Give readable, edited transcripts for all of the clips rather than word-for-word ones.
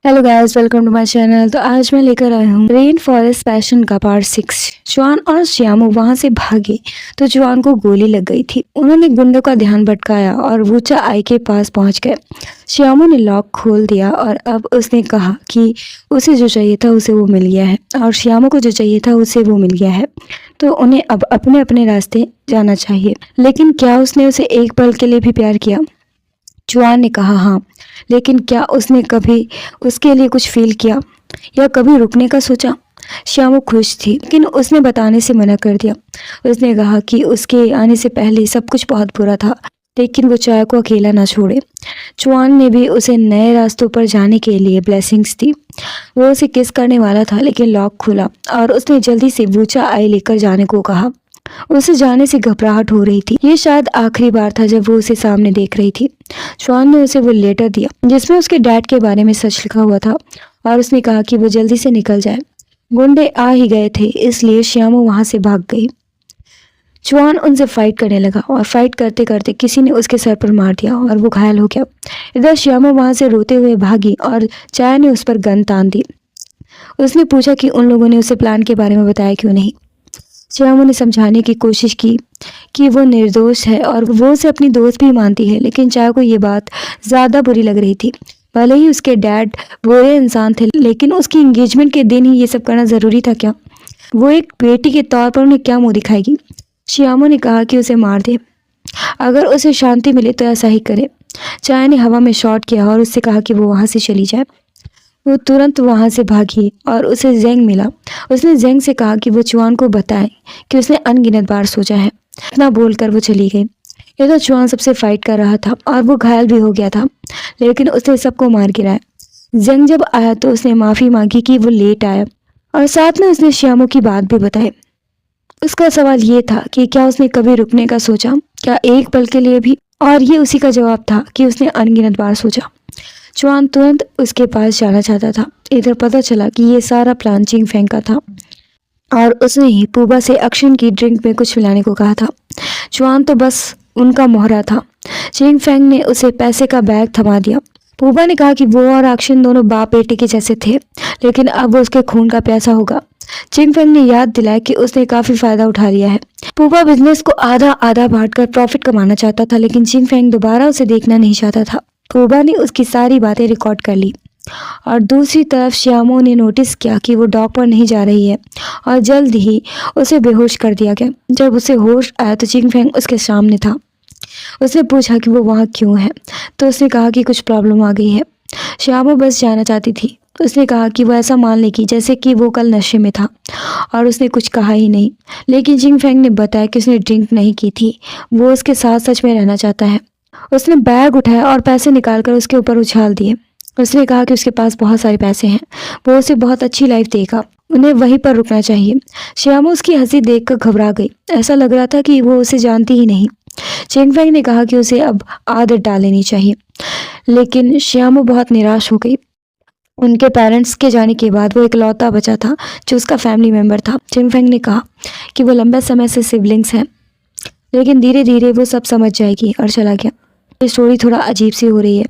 Hello guys, welcome to my channel. तो आज मैं लेकर आया हूँ रेन फॉरेस्ट पैशन का पार्ट 6। जॉन और श्यामू वहां से भागे तो जॉन को गोली लग गई थी। उन्होंने गुंडों का ध्यान भटकाया और वूचा आई के पास पहुंच गए। श्यामू ने लॉक खोल दिया और अब उसने कहा कि उसे जो चाहिए था उसे वो मिल गया है और श्यामू को जो चाहिए था उसे वो मिल गया है। तो उन्हें अब अपने अपने रास्ते जाना चाहिए। लेकिन क्या उसने उसे एक पल के लिए भी प्यार किया? जॉन ने कहा हाँ, लेकिन क्या उसने कभी उसके लिए कुछ फील किया या कभी रुकने का सोचा? श्यामू खुश थी, लेकिन उसने बताने से मना कर दिया। उसने कहा कि उसके आने से पहले सब कुछ बहुत बुरा था, लेकिन वो चाय को अकेला ना छोड़े। जॉन ने भी उसे नए रास्तों पर जाने के लिए ब्लेसिंग्स दी। वो उसे किस करने वाला था, लेकिन लॉक खुला और उसने जल्दी से वूचा आई लेकर जाने को कहा। उसे जाने से घबराहट हो रही थी। ये शायद आखिरी बार था जब वो उसे सामने देख रही थी। जॉन ने उसे वो लेटर दिया जिसमें उसके डैड के बारे में सच लिखा हुआ था और उसने कहा कि वो जल्दी से निकल जाए। गुंडे आ ही गए थे, इसलिए श्यामू वहां से भाग गई। जॉन उनसे फाइट करने लगा और फाइट करते करते किसी ने उसके सर पर मार दिया और वो घायल हो गया। इधर श्यामू वहां से रोते हुए भागी और चाय ने उस पर गन तान दी। उसने पूछा कि उन लोगों ने उसे प्लान के बारे में बताया क्यों नहीं। श्यामू ने समझाने की कोशिश की कि वो निर्दोष है और वो उसे अपनी दोस्त भी मानती है, लेकिन चाय को ये बात ज़्यादा बुरी लग रही थी। भले ही उसके डैड बुरे इंसान थे, लेकिन उसकी एंगेजमेंट के दिन ही ये सब करना ज़रूरी था क्या? वो एक बेटी के तौर पर उन्हें क्या मुंह दिखाएगी? श्यामू ने कहा कि उसे मार दे, अगर उसे शांति मिले तो ऐसा ही करे। चाय ने हवा में शॉट किया और उससे कहा कि वो वहाँ से चली जाए। वो तुरंत वहां से भागी और उसे जेंग मिला। उसने जेंग से कहा कि वो चुआन को बताए कि उसने अनगिनत बार सोचा है। इतना बोलकर वो चली गई। ये तो चुआन सबसे फाइट कर रहा था और वो घायल भी हो गया था, लेकिन उसने सबको मार गिराया। जेंग जब आया तो उसने माफी मांगी कि वो लेट आया और साथ में उसने श्यामू की बात भी बताई। उसका सवाल ये था कि क्या उसने कभी रुकने का सोचा, क्या एक पल के लिए भी? और ये उसी का जवाब था कि उसने अनगिनत बार सोचा। जॉन तुरंत उसके पास जाना चाहता था। इधर पता चला कि ये सारा प्लान चिंग फेंग का था और उसने ही पूबा से अक्षन की ड्रिंक में कुछ मिलाने को कहा था। जॉन तो बस उनका मोहरा था। चिंग फेंग ने उसे पैसे का बैग थमा दिया। पूबा ने कहा कि वो और अक्षन दोनों बाप बेटे के जैसे थे, लेकिन अब वो उसके खून का प्यासा होगा। चिंग फेंग ने याद दिलाया कि उसने काफी फायदा उठा लिया है। पूबा बिजनेस को आधा आधा बांटकर प्रॉफिट कमाना चाहता था, लेकिन चिंग फेंग दोबारा उसे देखना नहीं चाहता था। पूबा ने उसकी सारी बातें रिकॉर्ड कर ली और दूसरी तरफ श्यामू ने नोटिस किया कि वो डॉक पर नहीं जा रही है और जल्द ही उसे बेहोश कर दिया गया। जब उसे होश आया तो चिंग फेंग उसके सामने था। उसने पूछा कि वो वहाँ क्यों है, तो उसने कहा कि कुछ प्रॉब्लम आ गई है। श्यामू बस जाना चाहती थी। उसने कहा कि वो ऐसा मान लेगी जैसे कि वो कल नशे में था और उसने कुछ कहा ही नहीं, लेकिन चिंग फेंग ने बताया कि उसने ड्रिंक नहीं की थी। वो उसके साथ सच में रहना चाहता है। उसने बैग उठाया और पैसे निकालकर उसके ऊपर उछाल दिए। उसने कहा कि उसके पास बहुत सारे पैसे हैं, वो उसे बहुत अच्छी लाइफ देगा, उन्हें वहीं पर रुकना चाहिए। श्यामू उसकी हंसी देखकर घबरा गई। ऐसा लग रहा था कि वो उसे जानती ही नहीं। चिंग फेंग ने कहा कि उसे अब आदत डाल लेनी चाहिए, लेकिन श्यामू बहुत निराश हो गई। उनके पेरेंट्स के जाने के बाद वो इकलौता बचा था जो उसका फैमिली मेंबर था। चिंग फेंग ने कहा कि वो लंबे समय से सिबलिंग्स हैं, लेकिन धीरे धीरे वो सब समझ जाएगी और चला गया। ये स्टोरी थोड़ा अजीब सी हो रही है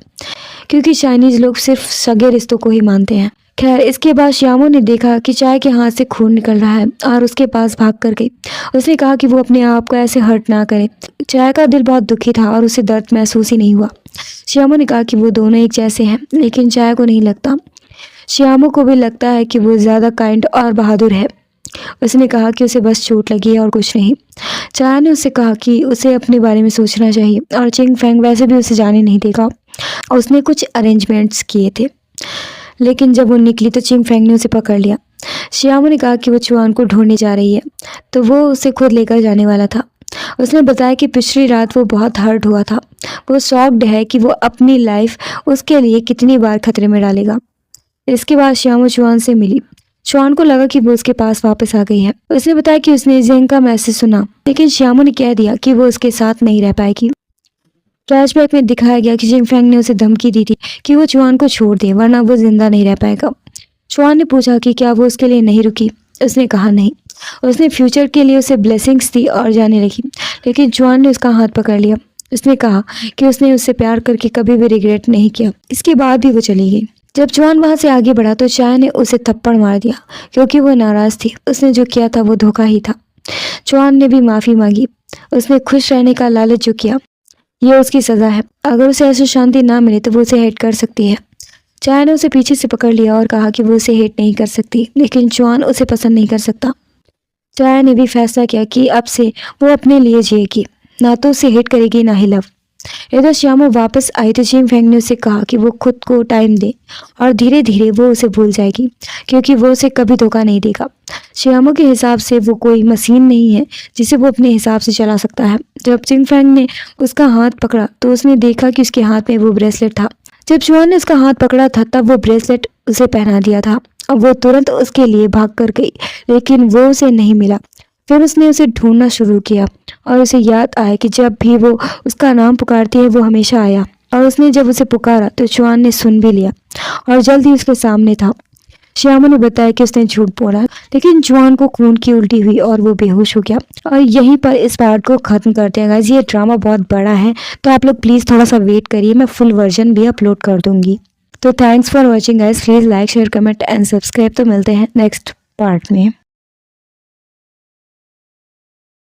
क्योंकि चाइनीज लोग सिर्फ सगे रिश्तों को ही मानते हैं। खैर, इसके बाद श्यामू ने देखा कि चाय के हाथ से खून निकल रहा है और उसके पास भाग कर गई। उसने कहा कि वो अपने आप को ऐसे हर्ट ना करे। चाय का दिल बहुत दुखी था और उसे दर्द महसूस ही नहीं हुआ। श्यामू ने कहा कि वो दोनों एक जैसे हैं, लेकिन चाय को नहीं लगता। श्यामू को भी लगता है कि वो ज़्यादा काइंड और बहादुर है। उसने कहा कि उसे बस चोट लगी है और कुछ नहीं। चाय ने उससे कहा कि उसे अपने बारे में सोचना चाहिए और चिंग फेंग वैसे भी उसे जाने नहीं देगा। उसने कुछ अरेंजमेंट्स किए थे, लेकिन जब वो निकली तो चिंग फेंग ने उसे पकड़ लिया। श्यामू ने कहा कि वो चुआन को ढूंढने जा रही है, तो वो उसे खुद लेकर जाने वाला था। उसने बताया कि पिछली रात वो बहुत हर्ट हुआ था। वो शॉक्ड है कि वो अपनी लाइफ उसके लिए कितनी बार खतरे में डालेगा। इसके बाद श्यामू चुआन से मिली। चुआन को लगा कि वो उसके पास वापस आ गई है। उसने बताया कि उसने जेंग का मैसेज सुना, लेकिन श्यामू ने कह दिया कि वो उसके साथ नहीं रह पाएगी। फ्लैशबैक में दिखाया गया कि चिंग फेंग ने उसे धमकी दी थी कि वो चुआन को छोड़ दे, वरना वो जिंदा नहीं रह पाएगा। चुआन ने पूछा कि क्या वो उसके लिए नहीं रुकी। उसने कहा नहीं। उसने फ्यूचर के लिए उसे ब्लेसिंग्स दी और जाने लगी, लेकिन चुआन ने उसका हाथ पकड़ लिया। उसने कहा कि उसने उससे प्यार करके कभी भी रिग्रेट नहीं किया। इसके बाद भी वो चली गई। जब जॉन वहां से आगे बढ़ा तो चाय ने उसे थप्पड़ मार दिया क्योंकि वो नाराज थी। उसने जो किया था वो धोखा ही था। जॉन ने भी माफी मांगी। उसने खुश रहने का लालच जो किया, ये उसकी सजा है। अगर उसे ऐसी शांति ना मिले तो वो उसे हेट कर सकती है। चाय ने उसे पीछे से पकड़ लिया और कहा कि वो उसे हेट नहीं कर सकती, लेकिन जॉन उसे पसंद नहीं कर सकता। चाय ने भी फैसला किया कि अब से वो अपने लिए जिएगी, ना तो उसे हेट करेगी ना ही लव। इधर श्यामू वापस आई तो जिन फेंग ने उसे कहा कि वो खुद को टाइम दे और धीरे धीरे वो उसे भूल जाएगी, क्योंकि वो उसे कभी धोखा नहीं देगा। श्यामू के हिसाब से वो कोई मशीन नहीं है जिसे वो अपने हिसाब से चला सकता है। जब जिन फेंग ने उसका हाथ पकड़ा तो उसने देखा कि उसके हाथ में वो ब्रेसलेट था। जब जुआन ने उसका हाथ पकड़ा था तब वो ब्रेसलेट उसे पहना दिया था। अब वो तुरंत उसके लिए भाग कर गई, लेकिन वो उसे नहीं मिला। फिर उसने उसे ढूंढना शुरू किया और उसे याद आया कि जब भी वो उसका नाम पुकारती है वो हमेशा आया। और उसने जब उसे पुकारा तो जुआन ने सुन भी लिया और जल्द ही उसके सामने था। श्यामू ने बताया कि उसने झूठ बोला, लेकिन जुआन को खून की उल्टी हुई और वो बेहोश हो गया। और यहीं पर इस पार्ट को खत्म करते हैं गाइस। ये ड्रामा बहुत बड़ा है तो आप लोग प्लीज़ थोड़ा सा वेट करिए, मैं फुल वर्जन भी अपलोड कर दूंगी। तो thanks for watching guys, please like share comment and subscribe. तो मिलते हैं नेक्स्ट पार्ट में।